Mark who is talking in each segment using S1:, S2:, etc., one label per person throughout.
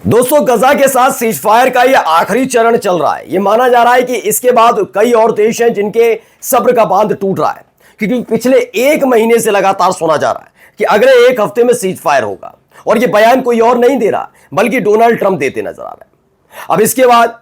S1: दोस्तों, गजा के साथ सीज फायर का यह आखिरी चरण चल रहा है। यह माना जा रहा है कि इसके बाद कई और देश हैं जिनके सब्र का बांध टूट रहा है, क्योंकि पिछले एक महीने से लगातार सुना जा रहा है कि अगले एक हफ्ते में सीज फायर होगा, और यह बयान कोई और नहीं दे रहा बल्कि डोनाल्ड ट्रंप देते नजर आ रहे हैं। अब इसके बाद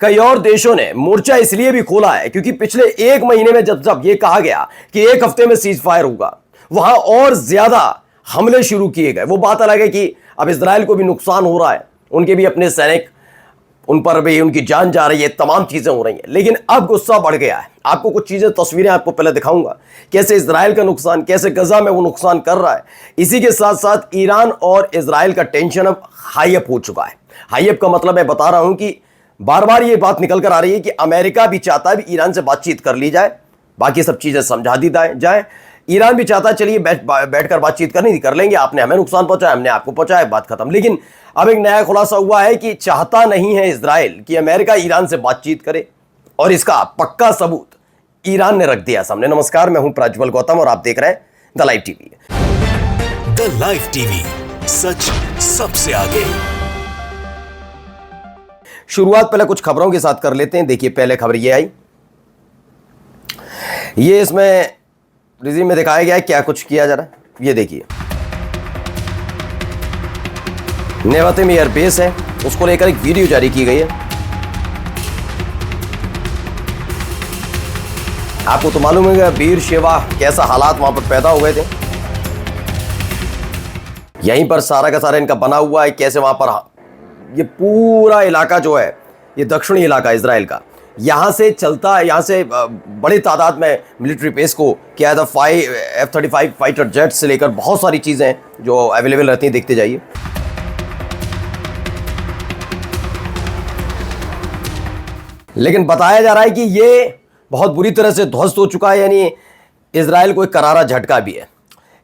S1: कई और देशों ने मोर्चा इसलिए भी खोला है क्योंकि पिछले एक महीने में जब यह कहा गया कि एक हफ्ते में सीज फायर होगा, वहां और ज्यादा हमले शुरू किए गए। वो बात अलग है कि अब इजराइल को भी नुकसान हो रहा है, उनके भी अपने सैनिक, उन पर भी उनकी जान जा रही है, तमाम चीजें हो रही हैं, लेकिन अब गुस्सा बढ़ गया है। आपको कुछ चीजें, तस्वीरें आपको पहले दिखाऊंगा, कैसे इजराइल का नुकसान, कैसे गजा में वो नुकसान कर रहा है। इसी के साथ साथ ईरान और इजराइल का टेंशन अब हाई अप हो चुका है। हाई अप का मतलब मैं बता रहा हूं कि बार बार ये बात निकल कर आ रही है कि अमेरिका भी चाहता है ईरान से बातचीत कर ली जाए, बाकी सब चीजें समझा दी जाए। ईरान भी चाहता है चलिए बैठकर बातचीत करनी कर लेंगे, आपने हमें नुकसान पहुंचाया, हमने आपको पहुंचाया, बात खत्म। लेकिन अब एक नया खुलासा हुआ है कि चाहता नहीं है इजराइल कि अमेरिका ईरान से बातचीत करे, और इसका पक्का सबूत ईरान ने रख दिया सामने। नमस्कार, मैं हूं प्रज्वल गौतम और आप देख रहे हैं the live TV.
S2: The live TV, सच सबसे आगे।
S1: शुरुआत पहले कुछ खबरों के साथ कर लेते हैं। देखिए, पहले खबर ये आई, ये इसमें रिज्यूम में दिखाया गया है क्या कुछ किया जा रहा है। ये देखिए, नेवाते में एयरबेस है, उसको लेकर एक वीडियो जारी की गई है। आपको तो मालूम है बीर शेवा कैसा हालात वहां पर पैदा हुए थे, यहीं पर सारा का सारा इनका बना हुआ है। कैसे वहां पर ये पूरा इलाका जो है, ये दक्षिणी इलाका इजराइल का, यहां से चलता है, यहां से बड़ी तादाद में मिलिट्री बेस को किया था। F-35 फाइटर जेट से लेकर बहुत सारी चीजें जो अवेलेबल रहती हैं, देखते जाइए। लेकिन बताया जा रहा है कि ये बहुत बुरी तरह से ध्वस्त हो चुका है, यानी इजराइल को एक करारा झटका भी है।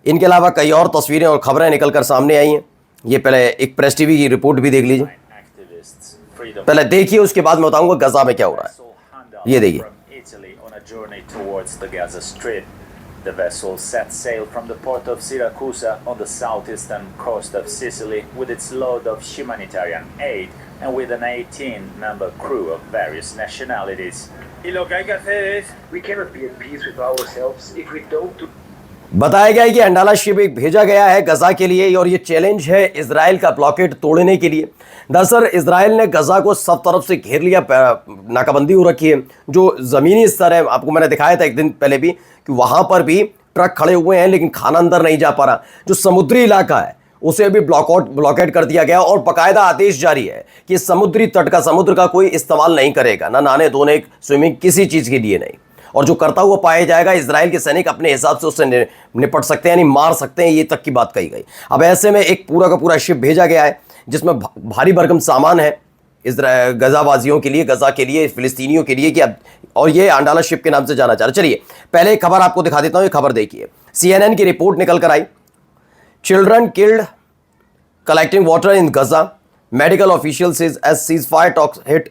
S1: इनके अलावा कई और तस्वीरें और खबरें निकलकर सामने आई हैं। ये पहले एक प्रेस टीवी की रिपोर्ट भी देख लीजिए, पहले देखिए, उसके बाद मैं बताऊंगा गजा में क्या हो रहा है। ये देखिए,
S3: The vessel set sail from the port of Siracusa on the southeastern coast of Sicily with its load of humanitarian aid and with an 18-member crew of various nationalities. Y lo que hay que hacer es, we cannot be at peace with ourselves if we don't do.
S1: बताया गया है कि अंडाला ship एक भेजा गया है गजा के लिए, और ये चैलेंज है इजराइल का ब्लॉकेड तोड़ने के लिए। दरअसल इजराइल ने गजा को सब तरफ से घेर लिया, नाकाबंदी हो रखी है। जो ज़मीनी स्तर है, आपको मैंने दिखाया था एक दिन पहले भी कि वहाँ पर भी ट्रक खड़े हुए हैं, लेकिन खाना अंदर नहीं जा पा रहा। जो समुद्री इलाका है उसे भी ब्लॉकेड कर दिया गया, और बाकायदा आदेश जारी है कि समुद्री तट का, समुद्र का कोई इस्तेमाल नहीं करेगा, ना नहाने धोने, स्विमिंग, किसी चीज़ के लिए नहीं। और जो करता हुआ पाया जाएगा, इजराइल के सैनिक अपने हिसाब से उससे निपट सकते हैं, यानी मार सकते हैं, ये तक की बात कही गई। अब ऐसे में एक पूरा का पूरा शिप भेजा गया है जिसमें भारी भरकम सामान है गजावाजियों के लिए, गजा के लिए, फिलिस्तीनियों के लिए, कि अब, और ये अंडाला शिप के नाम से जाना चाह रहा है। चलिए पहले एक खबर आपको दिखा देता हूँ। ये खबर देखिए, CNN की रिपोर्ट निकल कर आई, children killed collecting water in Gaza, medical official says as ceasefire talks hit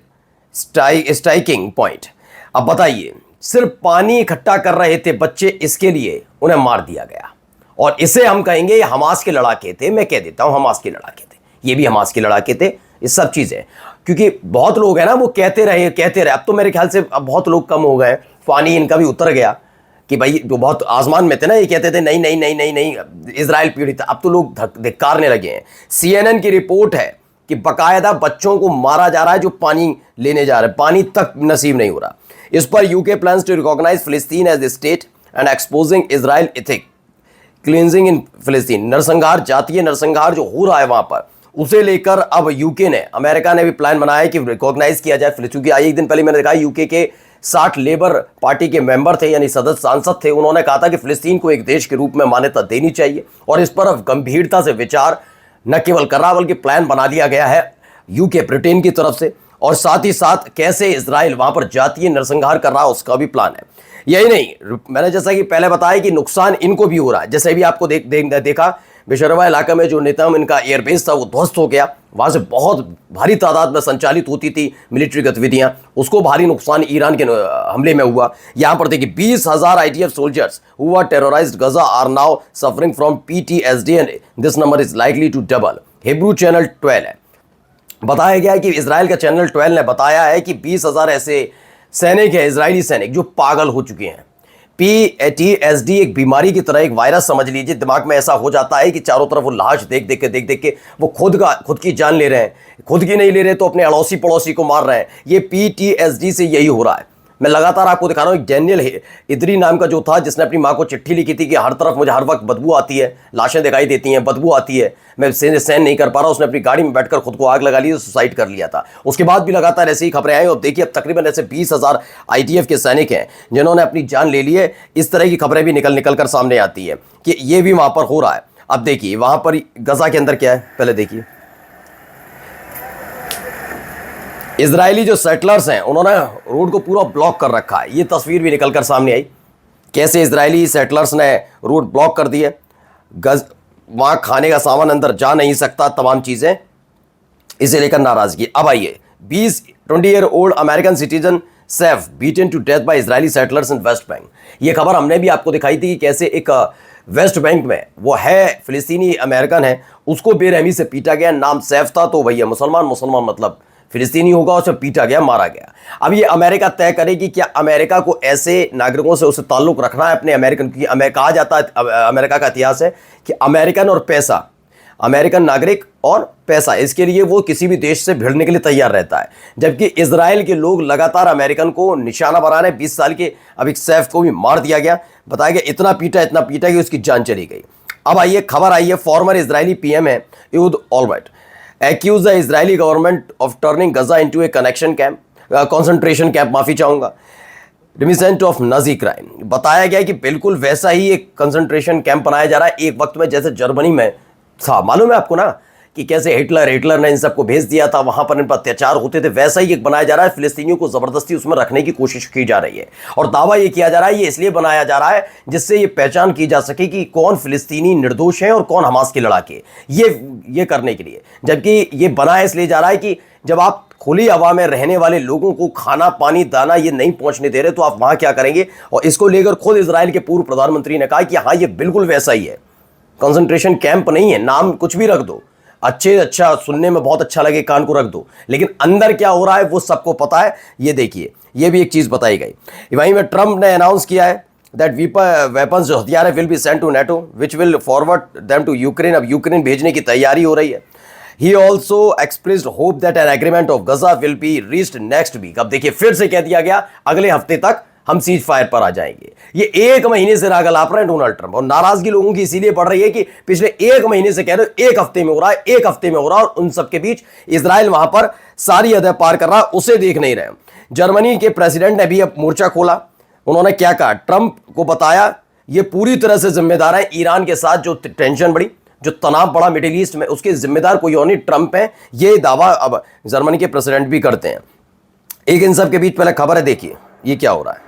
S1: striking point. अब बताइए, सिर्फ पानी इकट्ठा कर रहे थे बच्चे, इसके लिए उन्हें मार दिया गया, और इसे हम कहेंगे ये हमास के लड़ाके थे। मैं कह देता हूं हमास के लड़ाके थे, ये भी हमास के लड़ाके थे, ये सब चीजें। क्योंकि बहुत लोग हैं ना, वो कहते रहे। अब तो मेरे ख्याल से अब बहुत लोग कम हो गए, पानी इनका भी उतर गया, कि भाई जो बहुत आसमान में थे ना, ये कहते थे नहीं नहीं नहीं नहीं नहीं इजराइल पीड़ित। अब तो लोग धिक्कारने लगे हैं। CNN की रिपोर्ट है कि बाकायदा बच्चों को मारा जा रहा है जो पानी लेने जा रहे हैं, पानी तक नसीब नहीं हो रहा। इस पर UK plans to recognise Palestine as a state and exposing Israel ethnic cleansing in Palestine. नरसंहार, जातीय नरसंहार जो हो रहा है वहां पर, उसे लेकर अब यूके ने, अमेरिका ने भी प्लान बनाया है कि रिकॉग्नाइज किया जाए फिलिस्तीन। क्योंकि एक दिन पहले मैंने देखा यूके के 60 लेबर पार्टी के मेंबर थे, यानी सदस्य, सांसद थे, उन्होंने कहा था कि फिलिस्तीन को एक देश के रूप में मान्यता देनी चाहिए, और इस पर अब गंभीरता से विचार न केवल कर रहा बल्कि प्लान बना दिया गया है यूके, ब्रिटेन की तरफ से। और साथ ही साथ कैसे इजराइल वहां पर जातीय नरसंहार कर रहा है, उसका भी प्लान है। यही नहीं, मैंने जैसा कि पहले बताया कि नुकसान इनको भी हो रहा है। जैसे भी आपको देखा, बेशरवा इलाका में जो नेता इनका एयरबेस था वो ध्वस्त हो गया, वहां से बहुत भारी तादाद में संचालित होती थी मिलिट्री गतिविधियां, उसको भारी नुकसान ईरान के हमले में हुआ। यहां पर देखिए, 20,000 IDF soldiers who are terrorised Gaza are now suffering from PTSD and this number is likely to double. Hebrew channel 12 है, बताया गया है कि इजराइल का चैनल 12 ने बताया है कि 20,000 ऐसे सैनिक हैं, इजरायली सैनिक, जो पागल हो चुके हैं। PTSD एक बीमारी की तरह, एक वायरस समझ लीजिए, दिमाग में ऐसा हो जाता है कि चारों तरफ वो लाश देख देख के वो खुद की जान ले रहे हैं, खुद की नहीं ले रहे तो अपने अड़ोसी पड़ोसी को मार रहे हैं। ये PTSD से यही हो रहा है। मैं लगातार आपको दिखा रहा हूँ। डैनियल इदरी नाम का जो था, जिसने अपनी माँ को चिट्ठी लिखी थी कि हर तरफ मुझे हर वक्त बदबू आती है, लाशें दिखाई देती हैं, बदबू आती है, मैं सहन नहीं कर पा रहा। उसने अपनी गाड़ी में बैठकर खुद को आग लगा ली, सुसाइड कर लिया था। उसके बाद भी लगातार ऐसी ही खबरें आई और देखिए अब तकरीबन ऐसे 20,000 IDF के सैनिक हैं जिन्होंने अपनी जान ले ली है। इस तरह की खबरें भी निकल कर सामने आती है कि ये भी वहां पर हो रहा है। अब देखिए वहां पर गजा के अंदर क्या है, पहले देखिए। इजरायली जो सेटलर्स हैं उन्होंने रोड को पूरा ब्लॉक कर रखा है। ये तस्वीर भी निकलकर सामने आई, कैसे इजरायली सेटलर्स ने रोड ब्लॉक कर दिए। वहां खाने का सामान अंदर जा नहीं सकता, तमाम चीजें, इसे लेकर नाराजगी। अब आइए, 20-year-old American citizen Saif beaten to death by Israeli settlers in West Bank. ये खबर हमने भी आपको दिखाई थी कि कैसे एक वेस्ट बैंक में वो है फिलिस्तीनी अमेरिकन है, उसको बेरहमी से पीटा गया। नाम सैफ था, तो भैया मुसलमान मतलब फिलिस्तीनी होगा, उसे पीटा गया, मारा गया। अब ये अमेरिका तय करेगी क्या अमेरिका को ऐसे नागरिकों से उसे ताल्लुक रखना है अपने अमेरिकन की। कहा जाता है, अमेरिका का इतिहास है कि अमेरिकन और पैसा, अमेरिकन नागरिक और पैसा, इसके लिए वो किसी भी देश से भिड़ने के लिए तैयार रहता है। जबकि इजराइल के लोग लगातार अमेरिकन को निशाना बना रहे हैं। 20 साल के अब एक सैफ को भी मार दिया गया, बताया गया इतना पीटा कि उसकी जान चली गई। अब आइए, खबर आई है, फॉर्मर इजरायली PM है Ehud ओलमर्ट accused the Israeli government of turning Gaza into a concentration camp, माफी चाहूंगा, reminiscent of Nazi crime। बताया गया कि बिल्कुल वैसा ही एक कंसंट्रेशन कैंप बनाया जा रहा है एक वक्त में जैसे जर्मनी में था। मालूम है आपको ना कि कैसे हिटलर ने इन सबको भेज दिया था, वहां पर इन पर अत्याचार होते थे, वैसा ही एक बनाया जा रहा है। फिलिस्तीनियों को जबरदस्ती उसमें रखने की कोशिश की जा रही है और दावा ये किया जा रहा है ये इसलिए बनाया जा रहा है जिससे ये पहचान की जा सके कि कौन फिलिस्तीनी निर्दोष है और कौन हमास के लड़ाके, ये करने के लिए। जबकि ये बनाया इसलिए जा रहा है कि जब आप खुली हवा में रहने वाले लोगों को खाना पानी दाना ये नहीं पहुंचने दे रहे तो आप वहां क्या करेंगे। और इसको लेकर खुद इजराइल के पूर्व प्रधानमंत्री ने कहा कि हाँ, ये बिल्कुल वैसा ही है, कंसंट्रेशन कैंप नहीं है, नाम कुछ भी रख दो, अच्छा सुनने में बहुत अच्छा लगे, कान को रख दो, लेकिन अंदर क्या हो रहा है वो सबको पता है। ये देखिए, ये भी एक चीज बताई गई। वहीं में ट्रंप ने अनाउंस किया है दैट वेपन्स, जो हथियार है, will be sent to NATO which will forward them to Ukraine. अब यूक्रेन भेजने की तैयारी हो रही है। He also expressed hope that an agreement of Gaza will be reached next week। अब देखिए फिर से कह दिया गया अगले हफ्ते तक हम सीज फायर पर आ जाएंगे। ये 1 महीने से राग लाप रहे हैं डोनाल्ड ट्रंप, और नाराजगी लोगों की इसीलिए बढ़ रही है कि पिछले 1 महीने से कह रहे हो 1 हफ्ते में हो रहा है, 1 हफ्ते में हो रहा है, और उन सबके बीच इजराइल वहां पर सारी हदें पार कर रहा है, उसे देख नहीं रहे। जर्मनी के प्रेसिडेंट ने भी अब मोर्चा खोला। उन्होंने क्या कहा, ट्रंप को बताया ये पूरी तरह से जिम्मेदार है ईरान के साथ जो टेंशन बढ़ी, जो तनाव बढ़ा मिडिल ईस्ट में, उसके जिम्मेदार कोई और नहीं, ट्रंप है। ये दावा अब जर्मनी के प्रेसिडेंट भी करते हैं। एक इन सब के बीच पहले खबर है, देखिए ये क्या हो रहा है।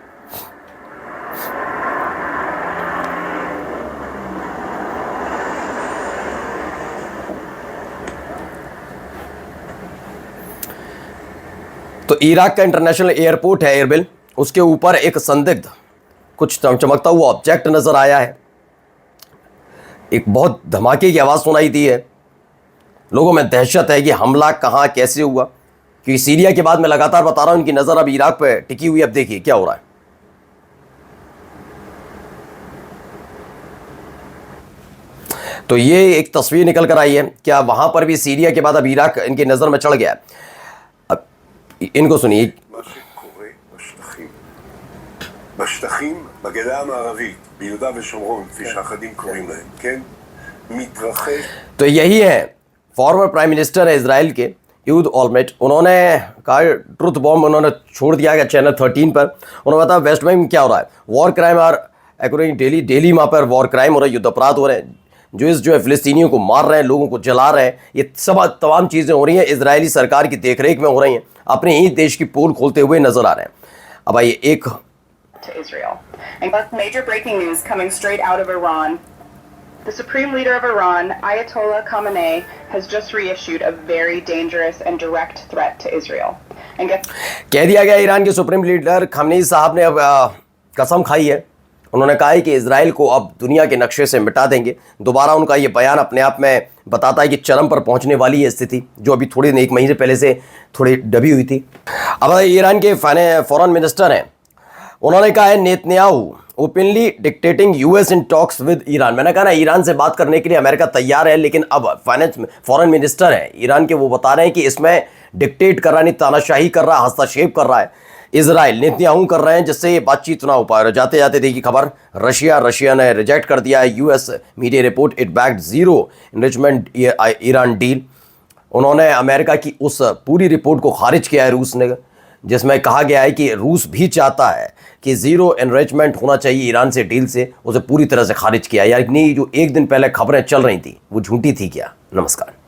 S1: तो इराक का इंटरनेशनल एयरपोर्ट है एयरबिल, उसके ऊपर एक संदिग्ध कुछ चमकता हुआ ऑब्जेक्ट नजर आया है। एक बहुत धमाके की आवाज सुनाई दी है। लोगों में दहशत है कि हमला कहां कैसे हुआ, क्योंकि सीरिया के बाद मैं लगातार बता रहा हूं इनकी नजर अब इराक पे टिकी हुई है। अब देखिए क्या हो रहा है। तो ये एक तस्वीर निकल कर आई है, क्या वहां पर भी सीरिया के बाद अब इराक इनकी नजर में चढ़ गया है। अब इनको सुनिए।
S4: בשטחים, בגדה המערבית, ביהודה ושומרון, כפי שאחדים קוראים להם, כן? מתרחש...
S1: तो यही है फॉर्मर प्राइम मिनिस्टर है इजराइल के एहूद ओलमेर्ट। उन्होंने कहा, ट्रुथ बॉम्ब उन्होंने छोड़ दिया गया चैनल 13 पर। उन्होंने बताया वेस्ट बैंक में क्या हो रहा है, वॉर क्राइम आर एक्रोइंग डेली वहाँ पर वॉर क्राइम हो रहा है, युद्ध अपराध हो रहे हैं, जो है फिलिस्तीनियों को मार रहे हैं, लोगों को जला रहे हैं। ये सब तमाम चीज़ें हो रही हैं, इजरायली सरकार की देखरेख में हो रही हैं, अपने ही देश की पोल खोलते हुए नजर आ रहे हैं। अब आइए एक
S5: to Israel. And major breaking news coming straight out of Iran. The supreme leader of Iran, Ayatollah Khamenei, has just reissued a very dangerous and direct threat to Israel. And
S1: कह दिया गया ईरान के supreme leader Khamenei साहब ने अब कसम खाई है उन्होंने कहा है कि इजराइल को अब दुनिया के नक्शे से मिटा देंगे। दोबारा उनका ये बयान अपने आप में बताता है कि चरम पर पहुंचने वाली है स्थिति, जो अभी थोड़ी एक महीने पहले से थोड़ी दबी हुई थी। अब ईरान के फॉरेन मिनिस्टर हैं, उन्होंने कहा है Netanyahu openly dictating US in talks with Iran. मैंने कहा ना, ईरान से बात करने के लिए अमेरिका तैयार है, लेकिन अब फॉरेन मिनिस्टर हैं ईरान के, वो बता रहे हैं कि इसमें डिक्टेट कर रहा, नहीं तानाशाही कर रहा, हस्तक्षेप कर रहा है इजराइल, नेतन्याहू कर रहे हैं, जिससे ये बातचीत ना हो पाए। और जाते जाते देखिए खबर, रशिया ने रिजेक्ट कर दिया है US media report it backed zero enrichment Iran deal. उन्होंने अमेरिका की उस पूरी रिपोर्ट को खारिज किया है रूस ने, जिसमें कहा गया है कि रूस भी चाहता है कि जीरो एनरिचमेंट होना चाहिए ईरान से डील से, उसे पूरी तरह से खारिज किया। यानी जो एक दिन पहले खबरें चल रही थी वो झूठी थी क्या? नमस्कार।